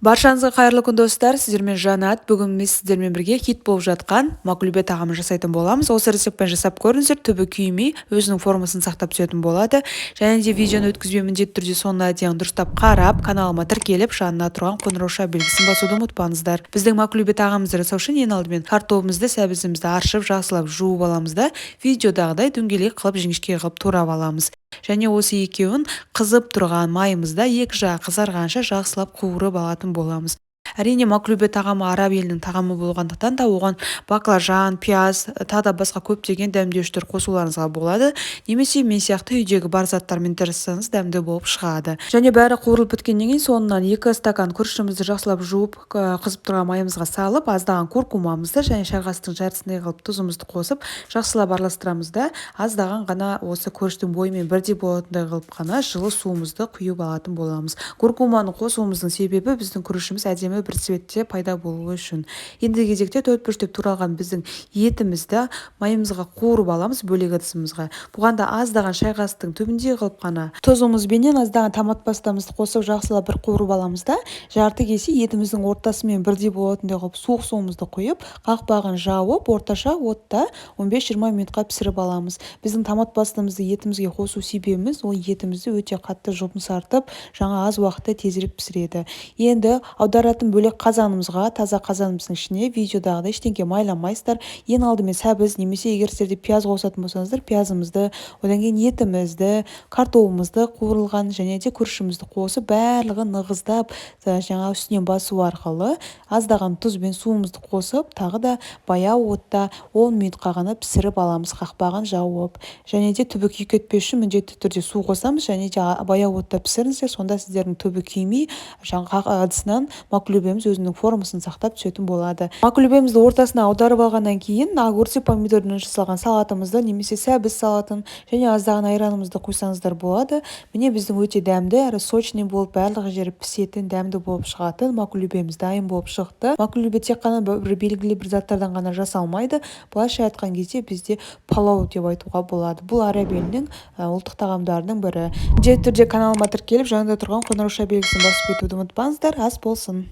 Баршаңызға қайырлы күн достар, сіздермен Жанат. Бүгін біз сіздермен бірге хит болып жатқан макулебе тағамын жасайтын боламыз. Осы рецептпен жасап көріңіздер, түбі күймей, өзінің формасын сақтап түсетін болады. Және де видеоны өткізбей міндетті түрде соңына дейін дұрыстап қарап, каналыма тіркеліп, жанына тұрған қоңырауша белгісін басуды ұмытпаңыздар. Біздің макулебе тағамымызды жасау үшін ең алдымен картопымызды, сәбізімізді аршып, жақсылап жуып аламыз да, видеодағыдай дөңгелек қылып, жіңішке қылып турап аламыз. Және осы екеуін қызып тұрған майымызда екі жағы қызарғанша жақсылап қуырып алатын боламыз. Әрине, макулебе тағамы араб елінің тағамы болғандықтан да оған баклажан, пияз, тағы да басқа көптеген дәмдеуіштер қосуларыңызға болады. Немесе мен сияқты үйдегі бар заттармен тырыссаңыз дәмді болып шығады. Және бәрі қуырылып біткеннен кейін соңынан 2 стакан күрішімізді жақсылап жуып, қызып тұрған майымызға салып, аздаған куркумамызды және шайғастың жартысындай қылып тұзымызды қосып, жақсылап араластырамыз да, аздаған ғана осы күріштің бойымен бірдей болатындай қылып қана жылы суымызды құйып алатын боламыз. Куркуманы қосуымыздың себебі біздің күрішіміз әдемі бір цветте пайда болуы үшін. Енді кезекте 4-5 туралған біздің етімізді майымызға қуырып аламыз бөлек ыдысымызға. Бұған да аздаған шайғастың түбінде қылып қана тұзымызбенен аздаған томат пастамызды қосып жақсылап бір қуырып аламыз да, жарты кесе етіміздің ортасымен бірдей болатындай қылып суық суымызды құйып, қақпағын жауып, орташа отта 15-20 минутқа пісіріп аламыз. Біздің томат пастамызды етімізге қосу себебіміз ол етімізді өте қатты жұмсартып, жаңа аз уақытта тезірек пісіреді. Енді аударатын бөлек қазанымызға, таза қазанымыздың ішіне видеодағыдай ештеңе майламайсыздар. Ең алдымен сәбіз немесе егер сіздерде пияз қосатын болсаңыздар, пиязымызды, одан кейін етімізді, картопымызды қуырылған және де күрішімізді қосып, барлығын нығыздап, жаңа үстінен басу арқылы аздаған тұз бен суымызды қосып, тағы да баяу отта 10 минутқа ғана пісіріп аламыз, қақпағын жауып. Және де түбі күйіп кетпес үшін міндетті түрде су қосамыз және де баяу отта пісіріңіздер, сонда сіздердің түбі күймей, жаңа ыдысынан макулебеміз өзінің формасын сақтап түсетін болады. Макулебемізді ортасына аударып алғаннан кейін огурцы, помидордан жасалған салатымызды немесе сәбіз салатын және аздаған айранымызды қойсаңыздар болады. Міне біздің өте дәмді, әрі сочный болып, барлығы жері пісетін, дәмді болып шығатын макулебеміз дайын болып шықты. Макулебе тек қана бір белгілі бір заттардан ғана жасалмайды. Былайша айтқан кезде бізде палау деп айтуға болады. Бұл араб елінің ұлттық тағамдарының бірі. Міндетті түрде каналыма тіркеліп, жанында тұрған қоңырауша белгісін басып кетуді ұмытпаңыздар. Ас болсын.